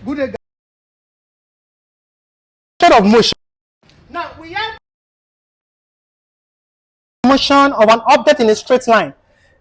Good of motion. Now we have motion of an object in a straight line.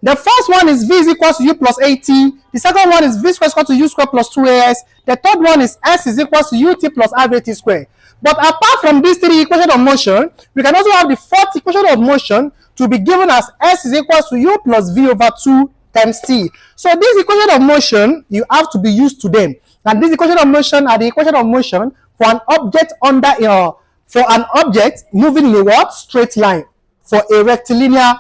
The first one is v is equal to u plus at. The second one is v square is equal to u square plus 2as. The third one is s is equal to ut plus rvt square. But apart from these three equations of motion, we can also have the fourth equation of motion to be given as s is equal to u plus v over 2 times t. So this equation of motion, you have to be used to them. And this equation of motion are the equation of motion for an object moving in a what? Straight line, for a rectilinear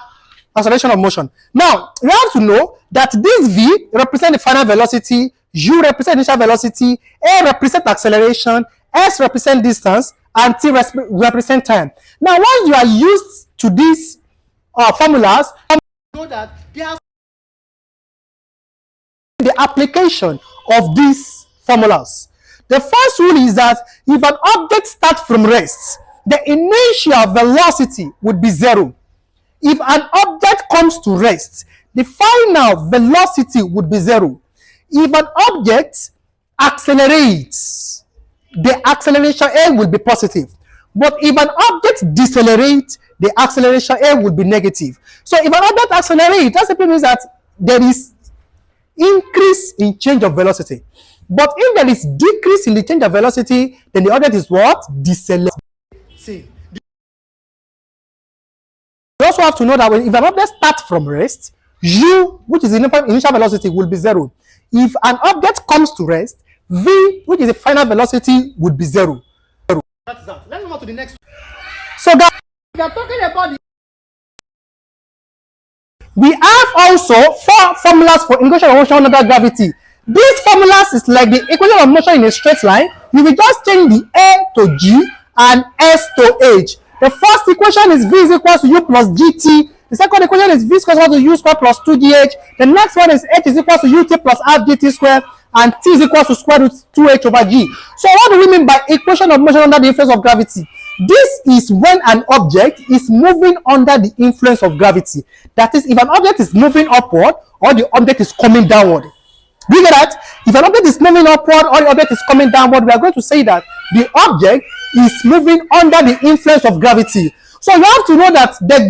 acceleration of motion. Now, you have to know that this v represents the final velocity, u represents initial velocity, a represents acceleration, s represents distance, and t represents time. Now, once you are used to these formulas, you know that they are the application of these formulas. The first rule is that if an object starts from rest, the initial velocity would be 0. If an object comes to rest, the final velocity would be 0. If an object accelerates, the acceleration A will be positive. But if an object decelerates, the acceleration A will be negative. So if an object accelerates, that simply means that there is increase in change of velocity. But if there is decrease in the change of velocity, then the object is what? Decelerating. See, you also have to know that if an object starts from rest, u, which is the initial velocity, will be 0. If an object comes to rest, v, which is the final velocity, would be 0. That's that. Let's move on to the next one. So guys, we are talking about we have also 4 formulas for equation of motion under gravity. These formulas is like the equation of motion in a straight line. You will just change the a to g and s to h. The first equation is v is equal to u plus gt. The second equation is v is equal to u square plus 2gh. The next one is h is equal to ut plus half gt square, and t is equal to square root 2h over g. So what do we mean by equation of motion under the influence of gravity? This is when an object is moving under the influence of gravity. That is, if an object is moving upward or the object is coming downward. Do you get that? If an object is moving upward or the object is coming downward, we are going to say that the object is moving under the influence of gravity. So you have to know that the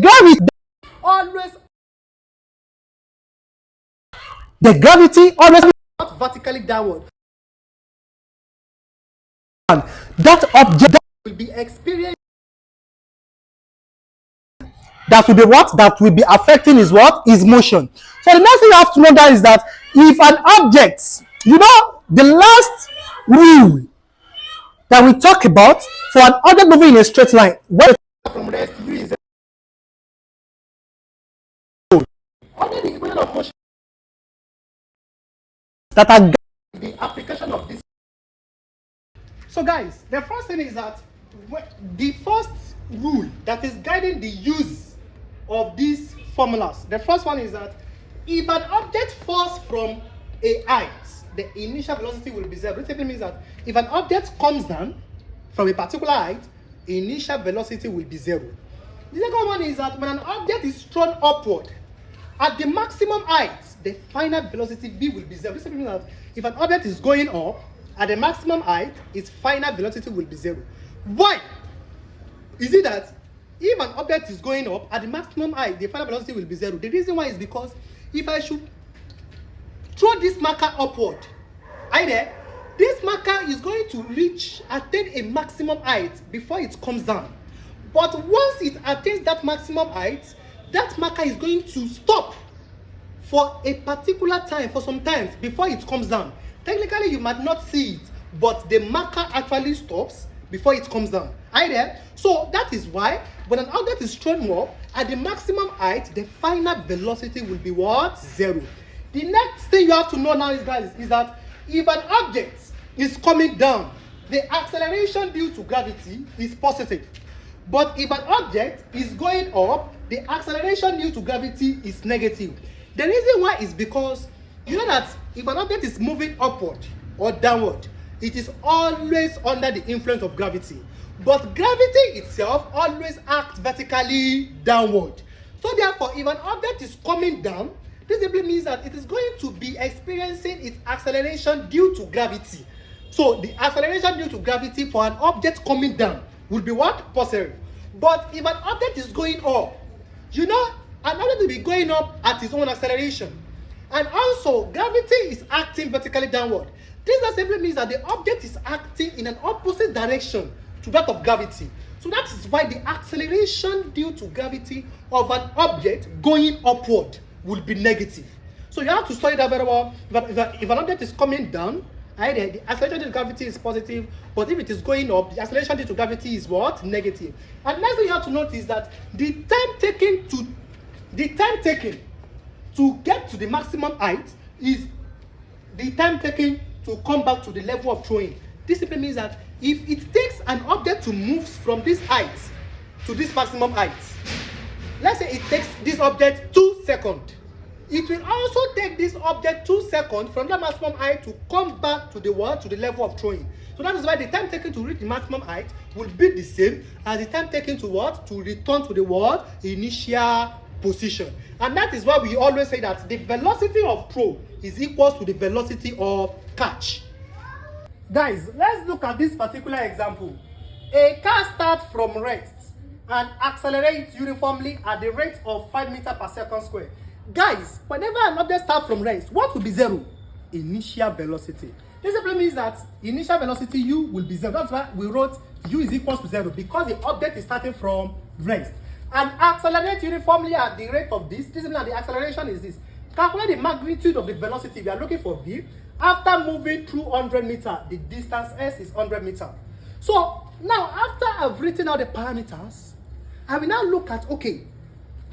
gravity always not vertically downward. And that object will be experiencing, that will be what? That will be affecting is what? Is motion. So the next thing you have to know that is that if an object, you know, the last rule that we talk about for an object moving in a straight line, where from rest is under the equation of motion that are the application of this. So guys, the first thing is that the first rule that is guiding the use of these formulas, the first one is that if an object falls from a height, the initial velocity will be 0. This simply means that if an object comes down from a particular height, initial velocity will be 0. The second one is that when an object is thrown upward, at the maximum height, the final velocity v will be 0. This simply means that if an object is going up, at the maximum height, its final velocity will be 0. Why? Is it that if an object is going up, at the maximum height, the final velocity will be 0? The reason why is because if I should throw this marker upward, this marker is going to attain a maximum height before it comes down. But once it attains that maximum height, that marker is going to stop for a particular time, for some time, before it comes down. Technically, you might not see it, but the marker actually stops before it comes down. So that is why when an object is thrown up, at the maximum height, the final velocity will be what? 0. The next thing you have to know now is, guys, is that if an object is coming down, the acceleration due to gravity is positive. But if an object is going up, the acceleration due to gravity is negative. The reason why is because you know that if an object is moving upward or downward, it is always under the influence of gravity. But gravity itself always acts vertically downward. So therefore, if an object is coming down, this simply means that it is going to be experiencing its acceleration due to gravity. So the acceleration due to gravity for an object coming down will be what? Positive. But if an object is going up, you know, an object will be going up at its own acceleration. And also, gravity is acting vertically downward. This simply means that the object is acting in an opposite direction to that of gravity. So that is why the acceleration due to gravity of an object going upward will be negative. So you have to study that very well. If an object is coming down, the acceleration due to gravity is positive, but if it is going up, the acceleration due to gravity is what? Negative. And next thing you have to note is that the time taken to get to the maximum height is the time taken to come back to the level of throwing. This simply means that if it takes an object to move from this height to this maximum height, let's say it takes this object 2 seconds, it will also take this object 2 seconds from the maximum height to come back to the what? To the level of throwing. So that is why the time taken to reach the maximum height will be the same as the time taken to what? To return to the what? Initial position. And that is why we always say that the velocity of throw is equal to the velocity of catch. Guys, let's look at this particular example. A car starts from rest and accelerates uniformly at the rate of 5 meters per second square. Guys, whenever an object starts from rest, what will be zero? Initial velocity. This simply means that initial velocity u will be zero. That's why we wrote u is equal to 0, because the object is starting from rest. And accelerate uniformly at the rate of this. This is now the acceleration is this. Calculate the magnitude of the velocity. We are looking for v. After moving through 100 meters, the distance s is 100 meters. So now, after I've written out the parameters, I will now look at, okay,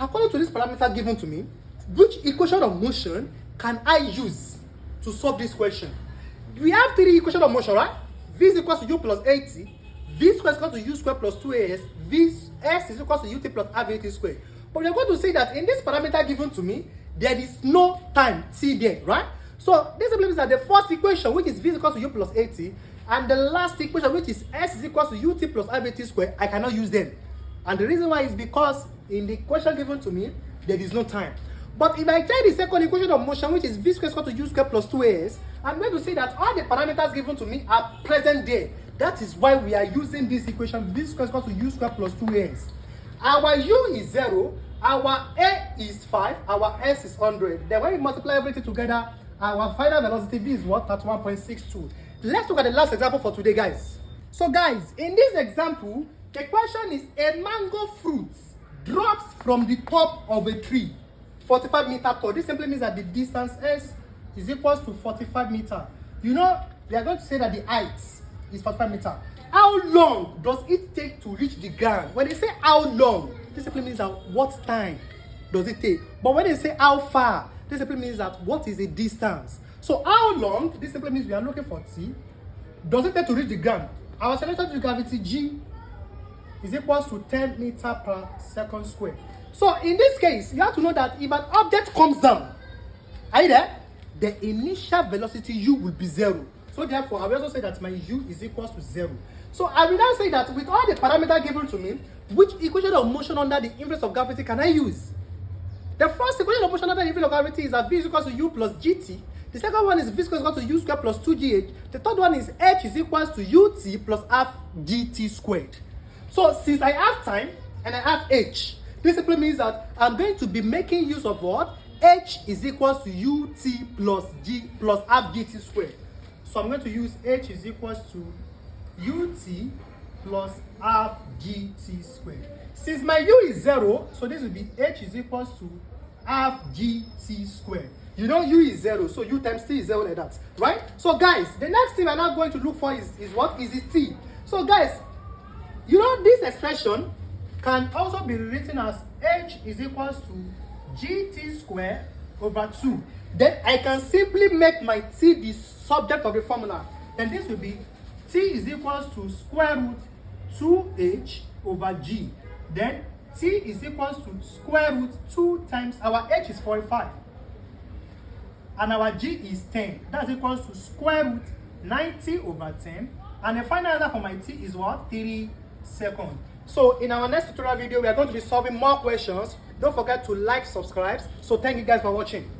according to this parameter given to me, which equation of motion can I use to solve this question? We have 3 equations of motion, right? V is equal to u plus at, v square is equal to u square plus 2as, s is equal to ut plus rvt square. But we are going to say that in this parameter given to me, there is no time t there, right? So this simply means that the first equation, which is v is equal to u plus at, and the last equation, which is s is equal to ut plus rvt square, I cannot use them. And the reason why is because in the equation given to me, there is no time. But if I take the second equation of motion, which is v square is equal to u square plus 2as, I'm going to say that all the parameters given to me are present there. That is why we are using this equation, v square is equal to u square plus 2as. Our u is 0, our a is 5, our s is 100. Then when we multiply everything together, our final velocity v is what? 31.62. Let's look at the last example for today, guys. So guys, in this example, the question is a mango fruit drops from the top of a tree 45 meters tall. This simply means that the distance s is equal to 45 meters. You know, we are going to say that the height is 45 meters. How long does it take to reach the ground? When they say how long, this simply means that what time does it take. But when they say how far, this simply means that what is the distance. So how long, this simply means we are looking for t, does it take to reach the ground. Our acceleration due to gravity g is equal to 10 meters per second square. So in this case, you have to know that if an object comes down, are you there? The initial velocity u will be 0. So therefore, I will also say that my u is equal to 0. So I will now say that with all the parameters given to me, which equation of motion under the inverse of gravity can I use? The first equation of motion under the inverse of gravity is that v is equal to u plus gt. The second one is v square is equal to u square plus 2gh. The third one is h is equal to ut plus half gt squared. So since I have time and I have h, this simply means that I'm going to be making use of what? H is equal to ut plus g plus half gt squared. So I'm going to use h is equal to ut plus half gt squared. Since my u is 0, so this will be h is equal to half gt squared. You know u is 0, so u times t is 0 like that, right? So guys, the next thing we're now going to look for is what? Is it t. So guys, you know this expression can also be written as h is equal to gt squared over 2. Then I can simply make my t the subject of the formula. Then this will be t is equal to square root 2h over g. Then t is equal to square root 2 times our h is 45. And our g is 10. That's equal to square root 90 over 10. And the final answer for my t is what? 3 seconds. So in our next tutorial video, we are going to be solving more questions. Don't forget to like, subscribe. So thank you guys for watching.